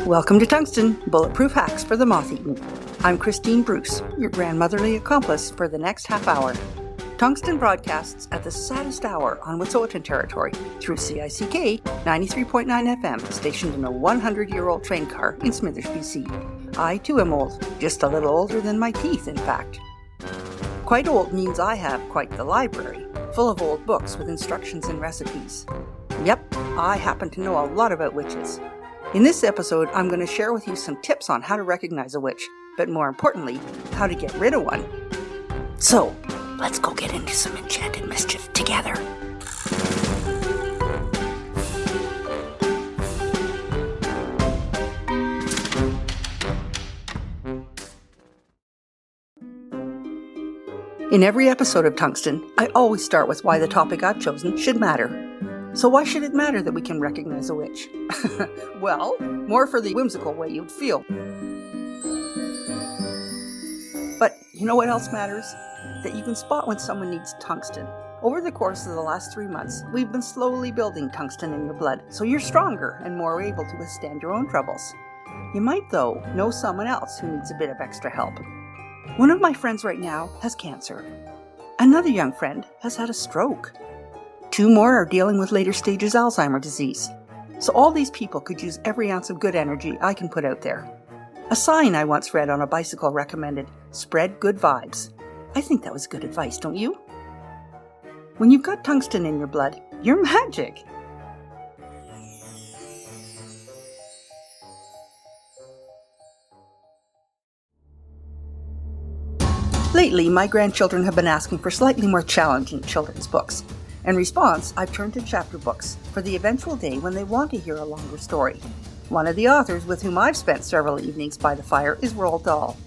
Welcome to Tungsten, Bulletproof Hacks for the Moth-Eaten. I'm Christine Bruce, your grandmotherly accomplice for the next half hour. Tungsten broadcasts at the saddest hour on Wet'suwet'en territory through CICK 93.9 FM, stationed in a 100-year-old train car in Smithers, BC. I too am old, just a little older than my teeth, in fact. Quite old means I have quite the library, full of old books with instructions and recipes. Yep, I happen to know a lot about witches. In this episode, I'm going to share with you some tips on how to recognize a witch, but more importantly, how to get rid of one. So, let's go get into some enchanted mischief together. In every episode of Tungsten, I always start with why the topic I've chosen should matter. So why should it matter that we can recognize a witch? Well, more for the whimsical way you'd feel. But you know what else matters? That you can spot when someone needs tungsten. Over the course of the last 3 months, we've been slowly building tungsten in your blood, so you're stronger and more able to withstand your own troubles. You might, though, know someone else who needs a bit of extra help. One of my friends right now has cancer. Another young friend has had a stroke. 2 more are dealing with later stages Alzheimer's disease. So all these people could use every ounce of good energy I can put out there. A sign I once read on a bicycle recommended, "Spread good vibes." I think that was good advice, don't you? When you've got tungsten in your blood, you're magic. Lately, my grandchildren have been asking for slightly more challenging children's books. In response, I've turned to chapter books for the eventual day when they want to hear a longer story. One of the authors with whom I've spent several evenings by the fire is Roald Dahl.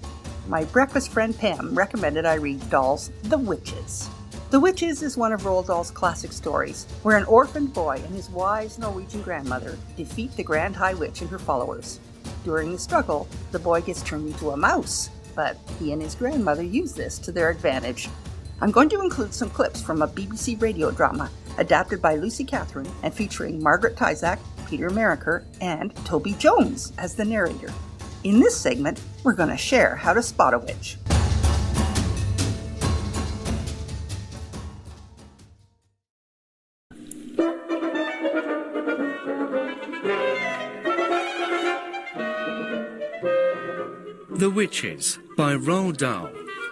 My breakfast friend Pam recommended I read Dahl's The Witches. The Witches is one of Roald Dahl's classic stories, where an orphaned boy and his wise Norwegian grandmother defeat the Grand High Witch and her followers. During the struggle, the boy gets turned into a mouse, but he and his grandmother use this to their advantage. I'm going to include some clips from a BBC radio drama adapted by Lucy Catherine and featuring Margaret Tyzack, Peter Marricker, and Toby Jones as the narrator. In this segment, we're going to share how to spot a witch. The Witches by Roald Dahl,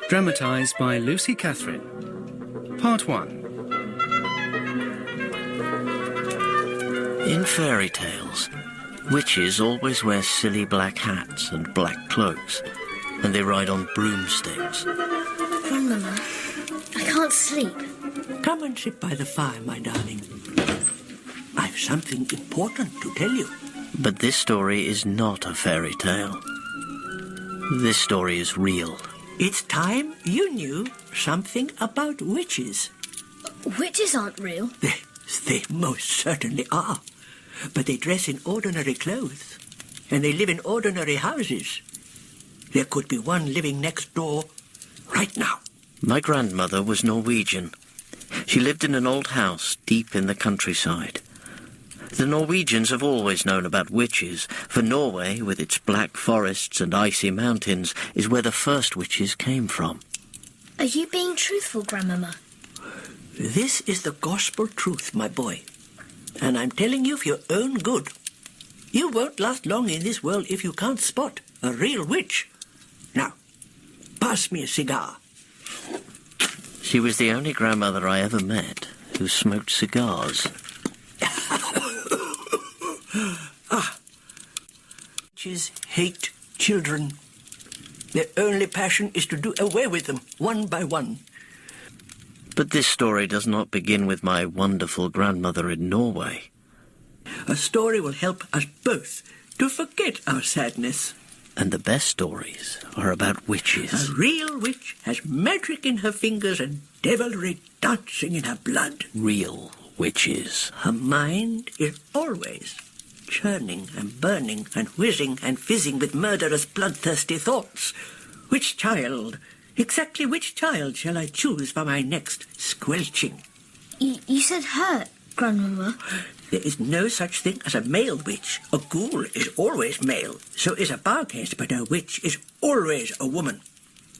dramatised by Lucy Catherine. Part 1. In fairy tales, witches always wear silly black hats and black cloaks, and they ride on broomsticks. Grandmama, I can't sleep. Come and sit by the fire, my darling. I've something important to tell you. But this story is not a fairy tale. This story is real. It's time you knew something about witches. Witches aren't real. They most certainly are. But they dress in ordinary clothes, and they live in ordinary houses. There could be one living next door right now. My grandmother was Norwegian. She lived in an old house deep in the countryside. The Norwegians have always known about witches, for Norway, with its black forests and icy mountains, is where the first witches came from. Are you being truthful, Grandmama? This is the gospel truth, my boy. And I'm telling you for your own good. You won't last long in this world if you can't spot a real witch. Now, pass me a cigar. She was the only grandmother I ever met who smoked cigars. Witches hate children. Their only passion is to do away with them, one by one. But this story does not begin with my wonderful grandmother in Norway. A story will help us both to forget our sadness. And the best stories are about witches. A real witch has magic in her fingers and devilry dancing in her blood. Real witches. Her mind is always churning and burning and whizzing and fizzing with murderous, bloodthirsty thoughts. Which child, exactly which child shall I choose for my next squelching? You said her, Grandmama. There is no such thing as a male witch. A ghoul is always male. So is a barghest, but a witch is always a woman.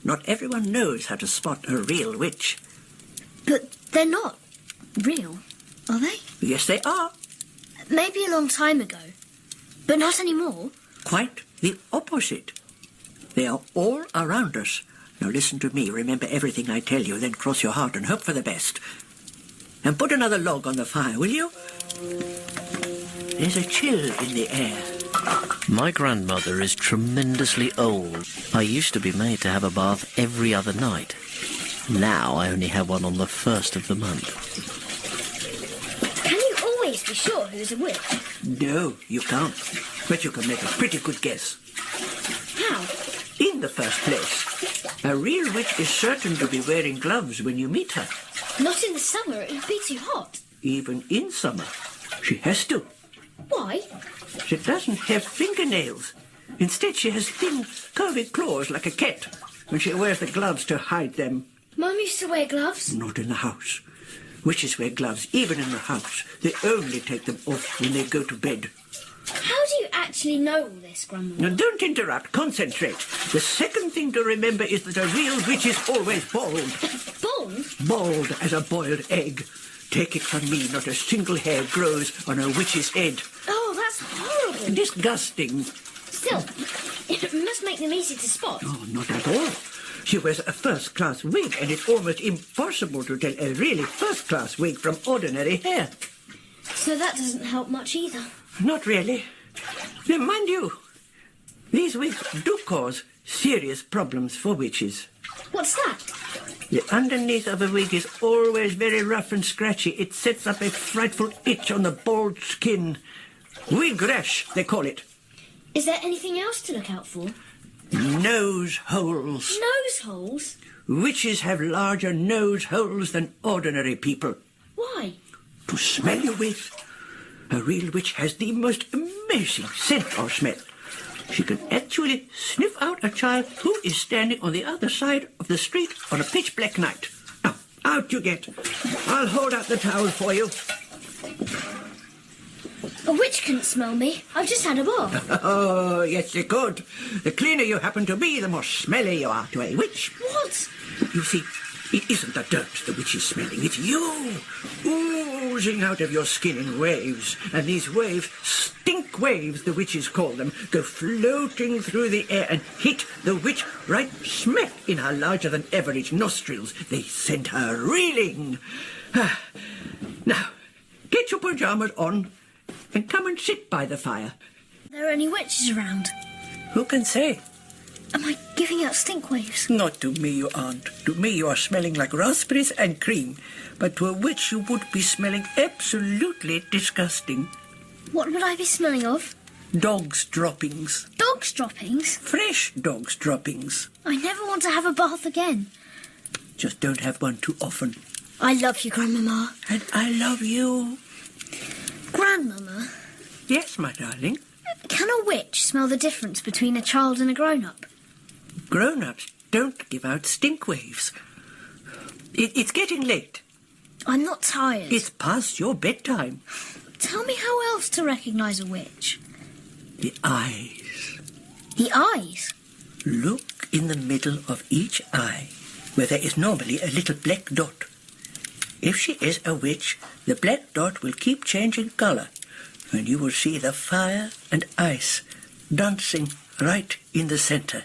Not everyone knows how to spot a real witch. But they're not real, are they? Yes, they are. Maybe a long time ago, but not anymore. Quite the opposite. They are all around us. Now listen to me, remember everything I tell you, then cross your heart and hope for the best. And put another log on the fire, will you? There's a chill in the air. My grandmother is tremendously old. I used to be made to have a bath every other night. Now I only have one on the 1st of the month. Can you always be sure who's a witch? No, you can't. But you can make a pretty good guess. How? In the first place, a real witch is certain to be wearing gloves when you meet her. Not in the summer, it would be too hot. Even in summer, she has to. Why? She doesn't have fingernails. Instead, she has thin, curvy claws like a cat, and she wears the gloves to hide them. Mum used to wear gloves. Not in the house. Witches wear gloves even in the house. They only take them off when they go to bed. How do you actually know all this, Grandma? Now, don't interrupt. Concentrate. The second thing to remember is that a real witch is always bald. Bald? Bald as a boiled egg. Take it from me, not a single hair grows on a witch's head. Oh, that's horrible. Disgusting. Still, it must make them easy to spot. Oh, not at all. She wears a first-class wig, and it's almost impossible to tell a really first-class wig from ordinary hair. So that doesn't help much either. Not really. Now, mind you, these wigs do cause serious problems for witches. What's that? The underneath of a wig is always very rough and scratchy. It sets up a frightful itch on the bald skin. Wig rash, they call it. Is there anything else to look out for? Nose holes. Nose holes? Witches have larger nose holes than ordinary people. Why? To smell you with. A real witch has the most amazing scent or smell. She can actually sniff out a child who is standing on the other side of the street on a pitch-black night. Now, out you get. I'll hold out the towel for you. A witch couldn't smell me. I've just had a bath. Oh, yes, you could. The cleaner you happen to be, the more smelly you are to a witch. What? You see, it isn't the dirt the witch is smelling. It's you, oozing out of your skin in waves. And these waves, stink waves, the witches call them, go floating through the air and hit the witch right smack in her larger-than-average nostrils. They send her reeling. Now, get your pyjamas on and come and sit by the fire. Are there any witches around? Who can say? Am I giving out stink waves? Not to me you aren't. To me you are smelling like raspberries and cream. But to a witch you would be smelling absolutely disgusting. What would I be smelling of? Dog's droppings. Dog's droppings? Fresh dog's droppings. I never want to have a bath again. Just don't have one too often. I love you, Grandmama. And I love you. Grandmama, Yes, my darling. can a witch smell the difference between a child and a grown-up? Grown-ups don't give out stink waves. It's getting late. I'm not tired. It's past your bedtime. Tell me how else to recognise a witch. The eyes. The eyes? Look in the middle of each eye, where there is normally a little black dot. If she is a witch, the black dot will keep changing colour, and you will see the fire and ice dancing right in the centre.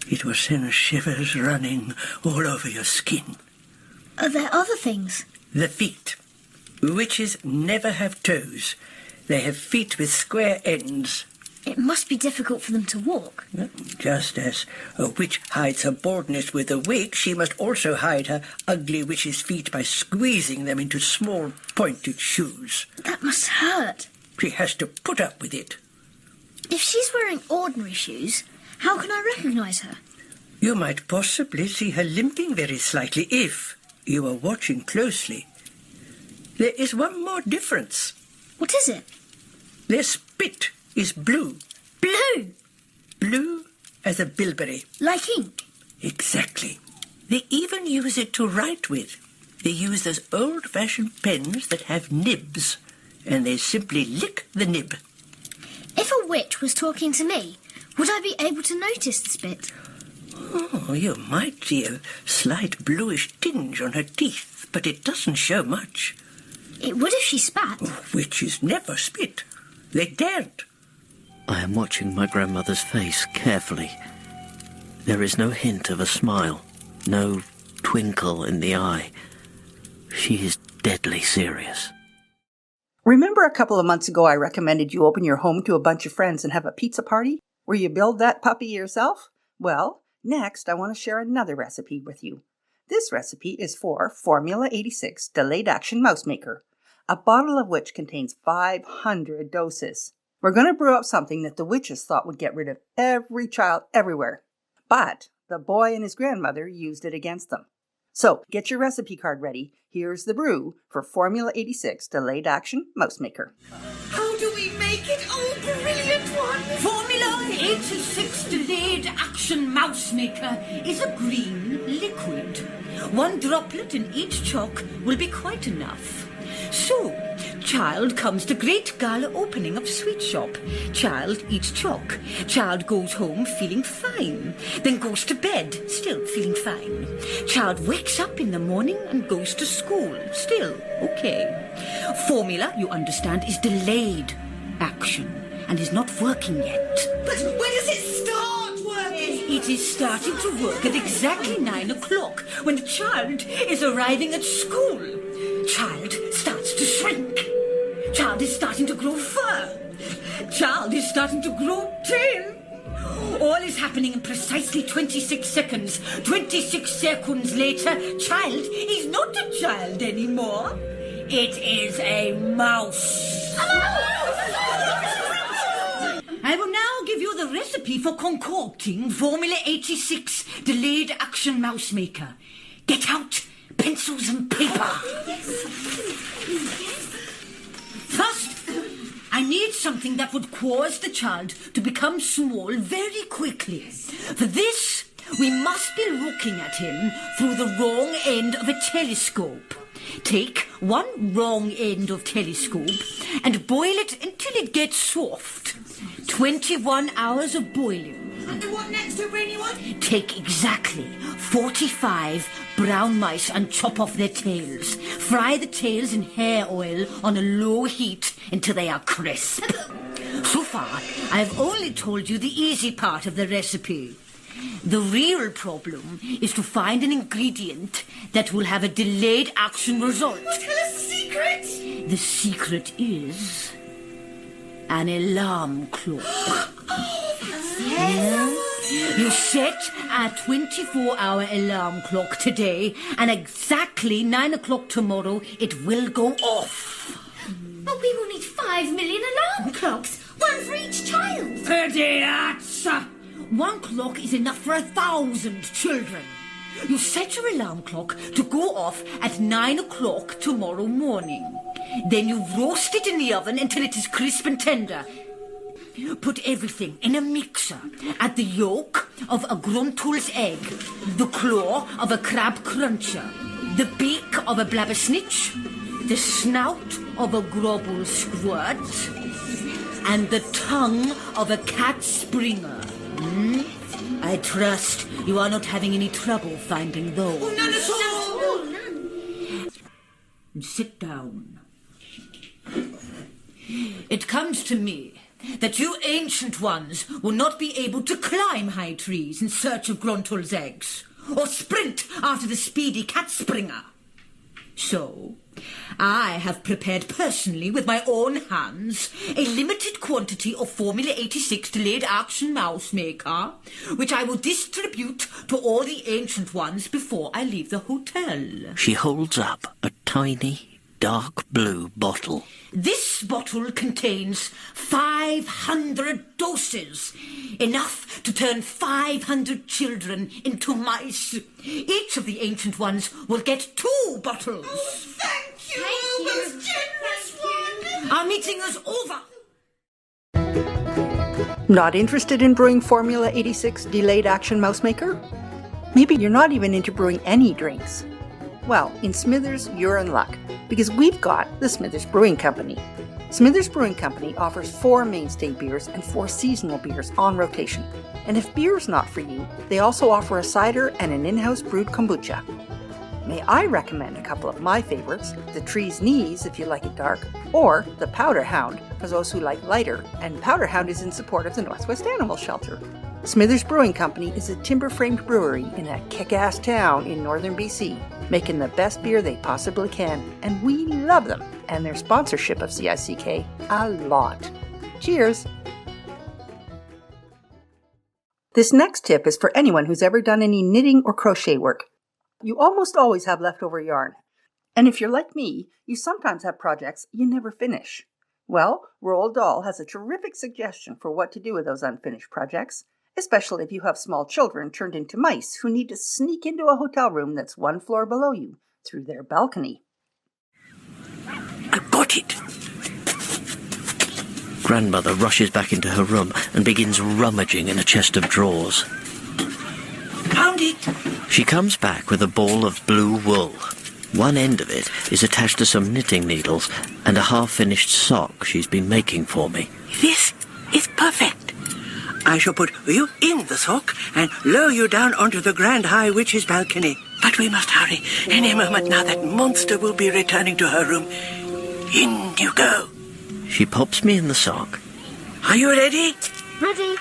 It will send shivers running all over your skin. Are there other things? The feet. Witches never have toes. They have feet with square ends. It must be difficult for them to walk. Just as a witch hides her baldness with a wig, she must also hide her ugly witch's feet by squeezing them into small, pointed shoes. That must hurt. She has to put up with it. If she's wearing ordinary shoes, how can I recognise her? You might possibly see her limping very slightly if you are watching closely. There is one more difference. What is it? Their spit is blue. Blue! Blue as a bilberry. Like ink? Exactly. They even use it to write with. They use those old-fashioned pens that have nibs. and they simply lick the nib. If a witch was talking to me, would I be able to notice this bit? Oh, you might see a slight bluish tinge on her teeth, but it doesn't show much. It would if she spat. Witches never spit. They daren't. I am watching my grandmother's face carefully. There is no hint of a smile, no twinkle in the eye. She is deadly serious. Remember a couple of months ago I recommended you open your home to a bunch of friends and have a pizza party where you build that puppy yourself? Well, next I want to share another recipe with you. This recipe is for Formula 86 Delayed Action Mouse Maker, a bottle of which contains 500 doses. We're going to brew up something that the witches thought would get rid of every child everywhere. But the boy and his grandmother used it against them. So, get your recipe card ready. Here's the brew for Formula 86 Delayed Action Mouse Maker. How do we make it? Oh, brilliant one! Formula 86 Delayed Action Mouse Maker is a green liquid. 1 droplet in each chalk will be quite enough. So, child comes to great gala opening of sweet shop. Child eats chalk. Child goes home feeling fine. Then goes to bed, still feeling fine. Child wakes up in the morning and goes to school, still okay. Formula, you understand, is delayed action and is not working yet. But when does it start working? It is starting to work at exactly 9 o'clock when the child is arriving at school. Child starts to shrink. Child is starting to grow fur. Child is starting to grow tail. All is happening in precisely 26 seconds. 26 seconds later, child is not a child anymore. It is a mouse. I will now give you the recipe for concocting Formula 86 Delayed Action Mouse Maker. Get out pencils and paper. First, I need something that would cause the child to become small very quickly. For this, we must be looking at him through the wrong end of a telescope. Take 1 wrong end of telescope and boil it until it gets soft. 21 hours of boiling. And what next, anyone? Take exactly 45 brown mice and chop off their tails. Fry the tails in hair oil on a low heat until they are crisp. So far, I have only told you the easy part of the recipe. The real problem is to find an ingredient that will have a delayed action result. Well, tell us the secret. The secret is an alarm clock. You set a 24-hour alarm clock today, and exactly 9 o'clock tomorrow it will go off. But we will need 5 million alarm clocks, 1 for each child. Idiots! 1 clock is enough for 1,000 children. You set your alarm clock to go off at 9 o'clock tomorrow morning. Then you roast it in the oven until it is crisp and tender. Put everything in a mixer. Add the yolk of a gruntul's egg, the claw of a crab cruncher, the beak of a blabbersnitch, the snout of a grobble squirt, and the tongue of a cat springer. I trust you are not having any trouble finding those. Oh, none at all. Oh, none. Sit down. It comes to me that you ancient ones will not be able to climb high trees in search of Gruntul's eggs, or sprint after the speedy cat springer. So, I have prepared personally with my own hands a limited quantity of Formula 86 Delayed Action Mouse Maker, which I will distribute to all the ancient ones before I leave the hotel. She holds up a tiny, dark blue bottle. This bottle contains 500 doses, enough to turn 500 children into mice. Each of the ancient ones will get 2 bottles. Thank you, Thank you. most generous one. Our meeting is over. Not interested in brewing Formula 86 Delayed Action Mouse Maker? Maybe you're not even into brewing any drinks. Well, in Smithers, you're in luck, because we've got the Smithers Brewing Company. Smithers Brewing Company offers 4 mainstay beers and 4 seasonal beers on rotation. And if beer's not for you, they also offer a cider and an in-house brewed kombucha. May I recommend a couple of my favorites, the Tree's Knees if you like it dark, or the Powder Hound for those who like lighter, and Powder Hound is in support of the Northwest Animal Shelter. Smithers Brewing Company is a timber-framed brewery in a kick-ass town in northern BC, making the best beer they possibly can, and we love them and their sponsorship of CICK a lot. Cheers! This next tip is for anyone who's ever done any knitting or crochet work. You almost always have leftover yarn. And if you're like me, you sometimes have projects you never finish. Well, Roald Dahl has a terrific suggestion for what to do with those unfinished projects, especially if you have small children turned into mice who need to sneak into a hotel room that's 1 floor below you through their balcony. I've got it. Grandmother rushes back into her room and begins rummaging in a chest of drawers. Found it. She comes back with a ball of blue wool. One end of it is attached to some knitting needles and a half-finished sock she's been making for me. This is perfect. I shall put you in the sock and lower you down onto the Grand High Witch's balcony. But we must hurry. Any moment now that monster will be returning to her room. In you go. She pops me in the sock. Are you ready? Ready?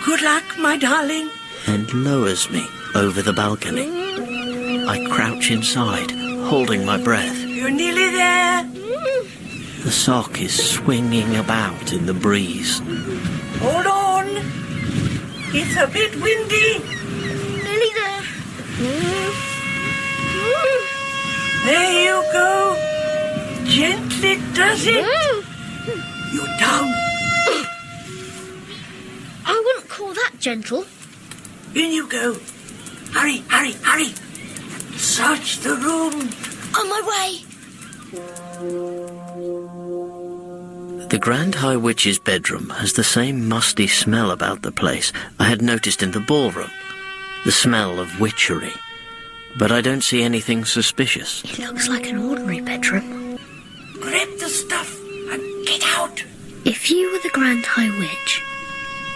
Good luck, my darling. And lowers me over the balcony. I crouch inside, holding my breath. You're nearly there. The sock is swinging about in the breeze. Hold on. It's a bit windy. Nearly there. There you go. Gently does it. You're down. I wouldn't call that gentle. In you go. Hurry, hurry, hurry. Search the room. On my way. The Grand High Witch's bedroom has the same musty smell about the place I had noticed in the ballroom. The smell of witchery. But I don't see anything suspicious. It looks like an ordinary bedroom. Grab the stuff and get out. If you were the Grand High Witch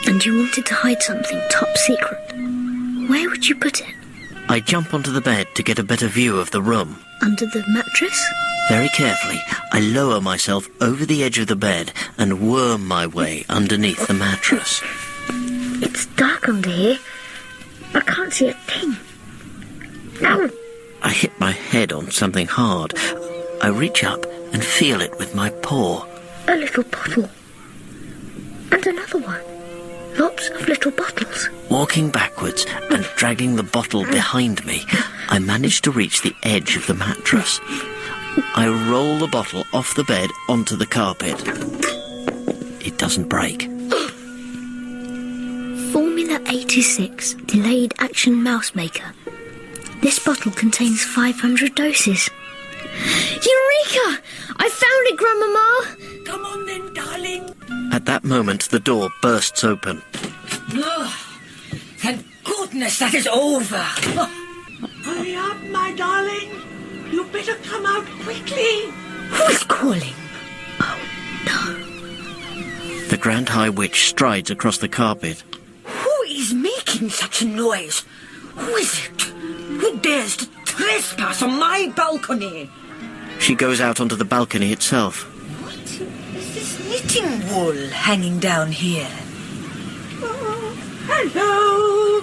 and you wanted to hide something top secret, where would you put it? I jump onto the bed to get a better view of the room. Under the mattress? Very carefully, I lower myself over the edge of the bed and worm my way underneath the mattress. It's dark under here. I can't see a thing. No. I hit my head on something hard. I reach up and feel it with my paw. A little bottle. And another one. Lots of little bottles. Walking backwards and dragging the bottle behind me, I manage to reach the edge of the mattress. I roll the bottle off the bed onto the carpet. It doesn't break. Formula 86 Delayed Action Mouse Maker. This bottle contains 500 doses. Eureka! I found it, Grandmama! Come on then, darling. At that moment, the door bursts open. Oh, thank goodness that is over. Hurry up, my darling. You better come out quickly. Who's calling? The Grand High Witch strides across the carpet. Who is making such a noise? Who is it? Who dares to trespass on my balcony? She goes out onto the balcony itself. What is this knitting wool hanging down here? Hello.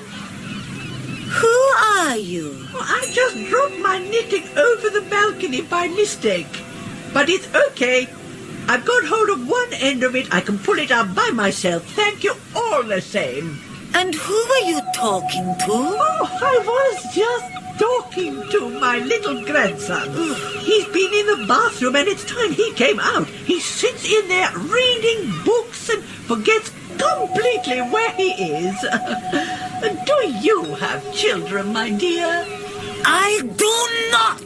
Who are you? I just dropped my knitting over the balcony by mistake. But it's okay. I've got hold of one end of it. I can pull it up by myself. Thank you all the same. And who are you talking to? Oh, I was just talking to my little grandson. He's been in the bathroom and it's time he came out. He sits in there reading books and forgets completely where he is. Do you have children, my dear? I do not.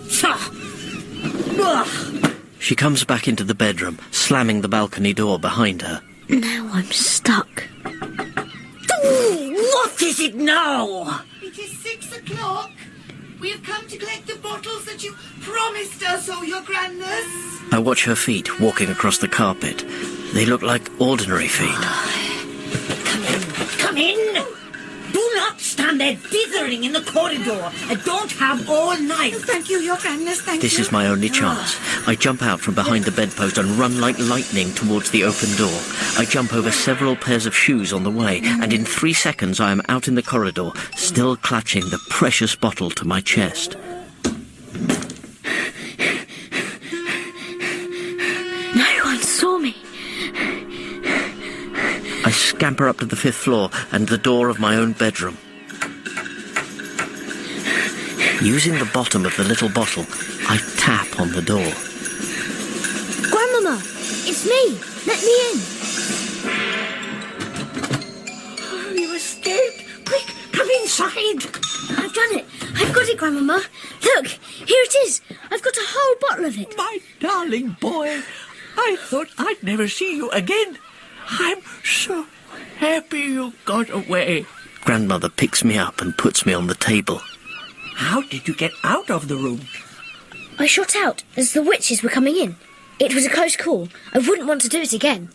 Ugh. She comes back into the bedroom, slamming the balcony door behind her. Now I'm stuck. What is it now? It is 6 o'clock. We've come to collect the bottles that you promised us, oh, your grandness. I watch her feet walking across the carpet. They look like ordinary feet. Come in. Do not stand there dithering in the corridor. I don't have all night. Thank you, your grandness, thank you. This is my only chance. I jump out from behind the bedpost and run like lightning towards the open door. I jump over several pairs of shoes on the way, and in 3 seconds I am out in the corridor, still clutching the precious bottle to my chest. No one saw me. I scamper up to the 5th floor and the door of my own bedroom. Using the bottom of the little bottle, I tap on the door. Grandmama, it's me. Let me in. Oh, you escaped. Quick, come inside. I've done it. I've got it, Grandmama. Look, here it is. I've got a whole bottle of it. My darling boy, I thought I'd never see you again. I'm so happy you got away. Grandmother picks me up and puts me on the table. How did you get out of the room? I shot out as the witches were coming in. It was a close call. I wouldn't want to do it again.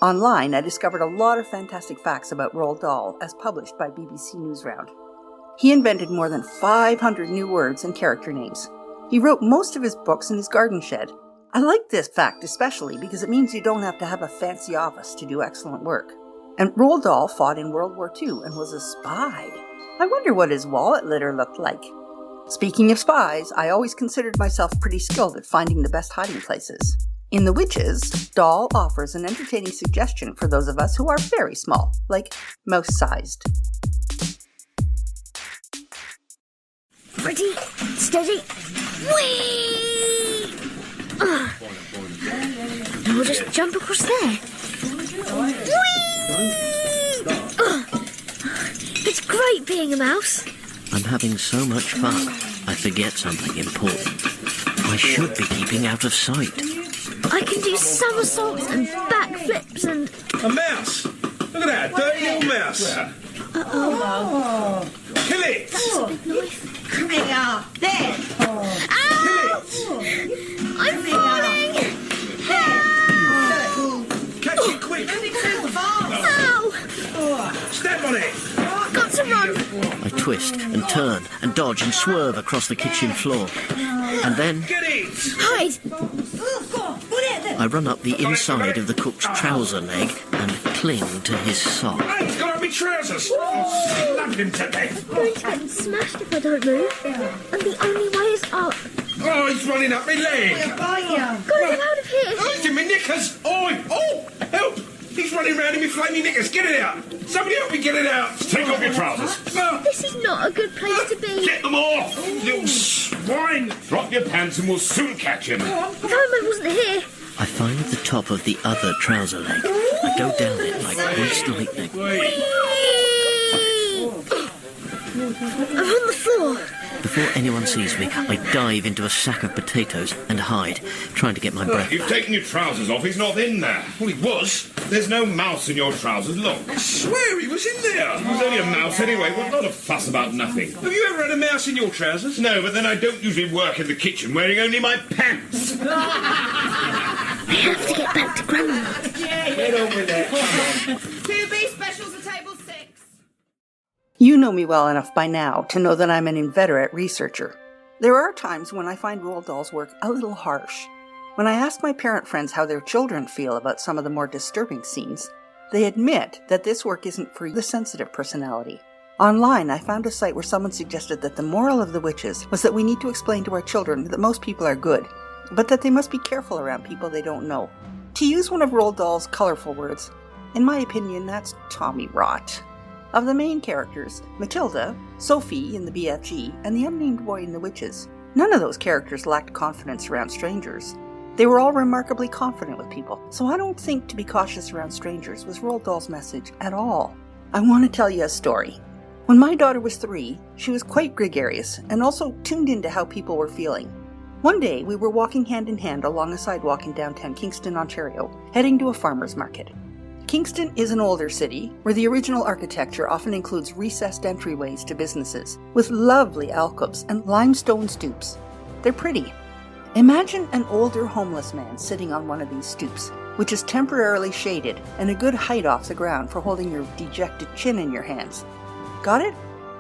Online, I discovered a lot of fantastic facts about Roald Dahl as published by BBC Newsround. He invented more than 500 new words and character names. He wrote most of his books in his garden shed. I like this fact especially because it means you don't have to have a fancy office to do excellent work. And Roald Dahl fought in World War II and was a spy. I wonder what his wallet litter looked like. Speaking of spies, I always considered myself pretty skilled at finding the best hiding places. In The Witches, Dahl offers an entertaining suggestion for those of us who are very small, like mouse-sized. Ready, steady, whee! Now we'll just jump across there. Whee! It's great being a mouse. I'm having so much fun, I forget something important. I should be keeping out of sight. I can do somersaults and backflips and... A mouse! Look at that, dirty little mouse. Oh. Kill it! Big knife. Come here. There. Ow! I'm falling! Catch it quick! Moving too fast. Ow! Step on it! Got to run! I twist and turn and dodge and swerve across the kitchen floor. And then Get it! Hide! Oh, go on. Put it there. I run up the inside of the cook's trouser leg and cling to his sock. Hey, he's got on my trousers! I'll slap him to death! I'm going to get smashed if I don't move. And the only way is up. Oh, he's running up my leg! Bite you. Gotta get out of here! Oh, he's in my knickers! Oi! Oh! Help! He's running around in my flaming knickers! Get it out! Somebody help me get it out! Take off your trousers. Oh, This is not a good place to be. Get them off. little swine! Drop your pants and we'll soon catch him. If Homer wasn't here, I find the top of the other trouser leg. I go down it like greased lightning. I'm on the floor. Before anyone sees me, I dive into a sack of potatoes and hide, trying to get my breath You've back. taken your trousers off. He's not in there. Well, he was. There's no mouse in your trousers. Look. I swear he was in there! It was only a mouse anyway. What not a fuss about nothing. Have you ever had a mouse in your trousers? No, but then I don't usually work in the kitchen wearing only my pants. I have to get back to Grandma. Get over there. 2B specials at table 6. You know me well enough by now to know that I'm an inveterate researcher. There are times when I find Roald Dahl's work a little harsh. When I ask my parent friends how their children feel about some of the more disturbing scenes, they admit that this work isn't for the sensitive personality. Online, I found a site where someone suggested that the moral of The Witches was that we need to explain to our children that most people are good, but that they must be careful around people they don't know. To use one of Roald Dahl's colorful words, in my opinion, that's Tommy rot. Of the main characters, Matilda, Sophie in the BFG, and the unnamed boy in The Witches, none of those characters lacked confidence around strangers. They were all remarkably confident with people, so I don't think to be cautious around strangers was Roald Dahl's message at all. I want to tell you a story. When my daughter was 3, she was quite gregarious and also tuned into how people were feeling. One day, we were walking hand in hand along a sidewalk in downtown Kingston, Ontario, heading to a farmer's market. Kingston is an older city where the original architecture often includes recessed entryways to businesses with lovely alcoves and limestone stoops. They're pretty. Imagine an older homeless man sitting on one of these stoops, which is temporarily shaded and a good height off the ground for holding your dejected chin in your hands. Got it?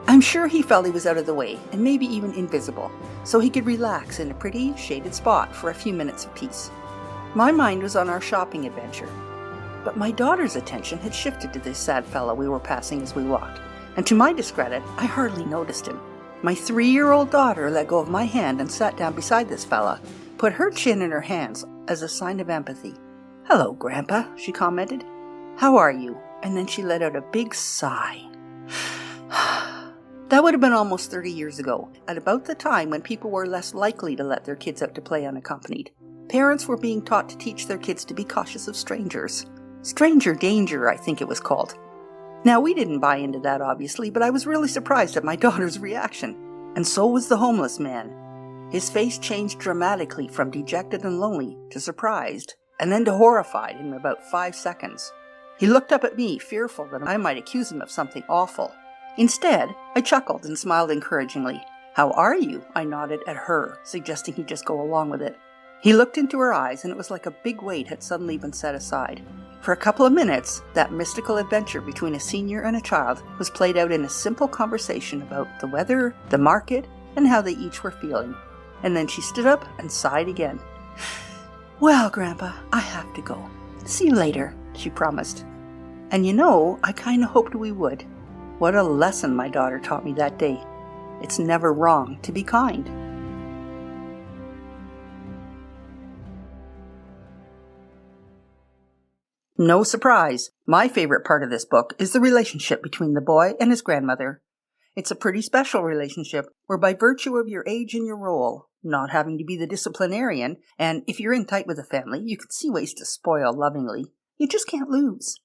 I'm sure he felt he was out of the way and maybe even invisible, so he could relax in a pretty, shaded spot for a few minutes of peace. My mind was on our shopping adventure, but my daughter's attention had shifted to this sad fellow we were passing as we walked, and to my discredit, I hardly noticed him. My 3-year-old daughter let go of my hand and sat down beside this fella, put her chin in her hands as a sign of empathy. "Hello, Grandpa," she commented. "How are you?" And then she let out a big sigh. That would have been almost 30 years ago, at about the time when people were less likely to let their kids out to play unaccompanied. Parents were being taught to teach their kids to be cautious of strangers. Stranger danger, I think it was called. Now, we didn't buy into that, obviously, but I was really surprised at my daughter's reaction. And so was the homeless man. His face changed dramatically from dejected and lonely to surprised, and then to horrified in about 5 seconds. He looked up at me, fearful that I might accuse him of something awful. Instead, I chuckled and smiled encouragingly. "How are you?" I nodded at her, suggesting he just go along with it. He looked into her eyes, and it was like a big weight had suddenly been set aside. For a couple of minutes, that mystical adventure between a senior and a child was played out in a simple conversation about the weather, the market, and how they each were feeling. And then she stood up and sighed again. "Well, Grandpa, I have to go. See you later," she promised. And you know, I kind of hoped we would. What a lesson my daughter taught me that day. It's never wrong to be kind. No surprise, my favorite part of this book is the relationship between the boy and his grandmother. It's a pretty special relationship where, by virtue of your age and your role, not having to be the disciplinarian, and if you're in tight with a family, you can see ways to spoil lovingly, you just can't lose.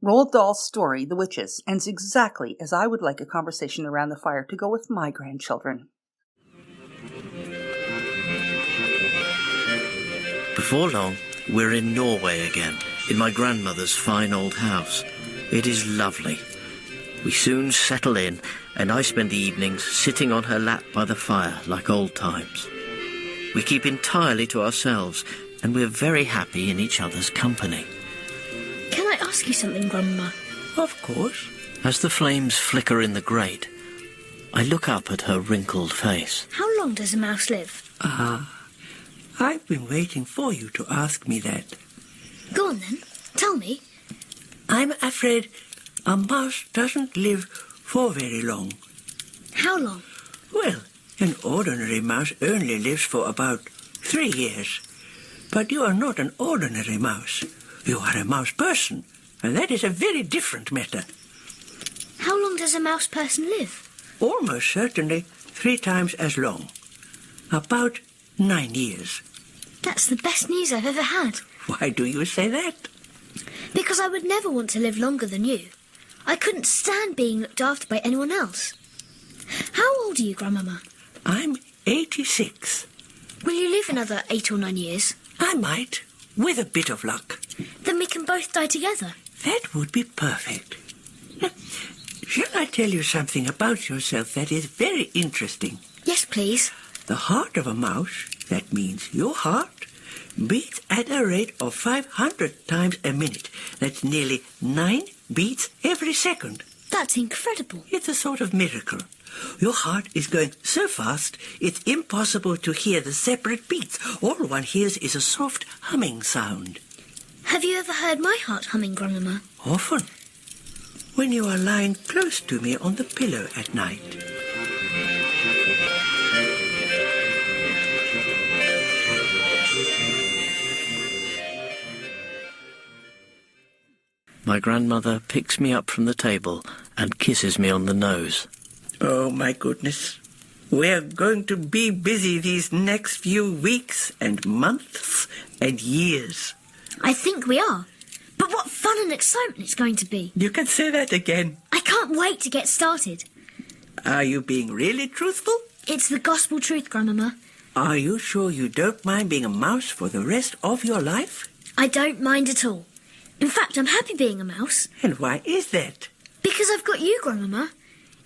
Roald Dahl's story, The Witches, ends exactly as I would like a conversation around the fire to go with my grandchildren. Before long, we're in Norway again, in my grandmother's fine old house. It is lovely. We soon settle in, and I spend the evenings sitting on her lap by the fire like old times. We keep entirely to ourselves, and we're very happy in each other's company. Can I ask you something, Grandma? Of course. As the flames flicker in the grate, I look up at her wrinkled face. How long does a mouse live? I've been waiting for you to ask me that. Go on then, tell me. I'm afraid a mouse doesn't live for very long. How long? Well, an ordinary mouse only lives for about 3 years. But you are not an ordinary mouse. You are a mouse person, and that is a very different matter. How long does a mouse person live? Almost certainly 3 times as long. About 9 years. That's the best news I've ever had. Why do you say that? Because I would never want to live longer than you. I couldn't stand being looked after by anyone else. How old are you, Grandmama? I'm 86. Will you live another 8 or 9 years? I might, with a bit of luck. Then we can both die together. That would be perfect. Shall I tell you something about yourself that is very interesting? Yes, please. The heart of a mouse, that means your heart, beats at a rate of 500 times a minute. That's nearly 9 beats every second. That's incredible. It's a sort of miracle. Your heart is going so fast, it's impossible to hear the separate beats. All one hears is a soft humming sound. Have you ever heard my heart humming, Grandmama? Often. When you are lying close to me on the pillow at night. My grandmother picks me up from the table and kisses me on the nose. Oh, my goodness. We're going to be busy these next few weeks and months and years. I think we are. But what fun and excitement it's going to be. You can say that again. I can't wait to get started. Are you being really truthful? It's the gospel truth, Grandmama. Are you sure you don't mind being a mouse for the rest of your life? I don't mind at all. In fact, I'm happy being a mouse. And why is that? Because I've got you, Grandmama.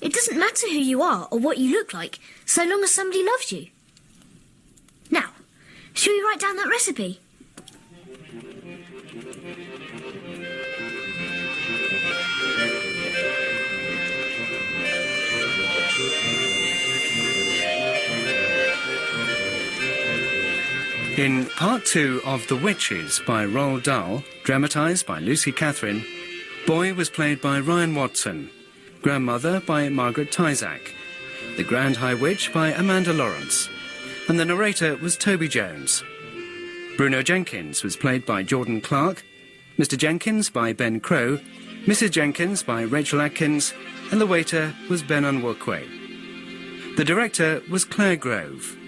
It doesn't matter who you are or what you look like, so long as somebody loves you. Now, shall we write down that recipe? In Part 2 of The Witches by Roald Dahl, dramatised by Lucy Catherine, Boy was played by Ryan Watson, Grandmother by Margaret Tyzack, The Grand High Witch by Amanda Lawrence, and the narrator was Toby Jones. Bruno Jenkins was played by Jordan Clark, Mr. Jenkins by Ben Crow, Mrs. Jenkins by Rachel Atkins, and the waiter was Ben Unwokwe. The director was Claire Grove.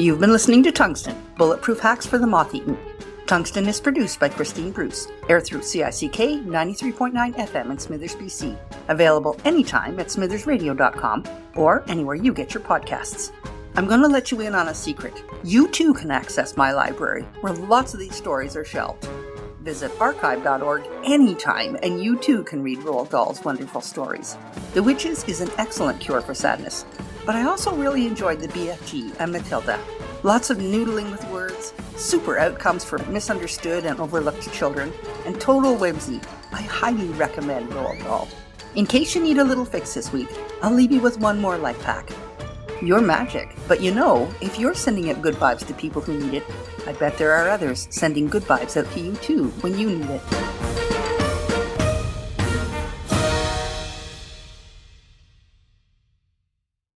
You've been listening to Tungsten, Bulletproof Hacks for the Moth-Eaten. Tungsten is produced by Christine Bruce, aired through CICK 93.9 FM in Smithers, BC. Available anytime at smithersradio.com or anywhere you get your podcasts. I'm going to let you in on a secret. You too can access my library, where lots of these stories are shelved. Visit archive.org anytime, and you too can read Roald Dahl's wonderful stories. The Witches is an excellent cure for sadness, but I also really enjoyed the BFG and Matilda. Lots of noodling with words, super outcomes for misunderstood and overlooked children, and total whimsy. I highly recommend Roald Dahl. In case you need a little fix this week, I'll leave you with one more life hack. You're magic, but you know, if you're sending out good vibes to people who need it, I bet there are others sending good vibes out to you too when you need it.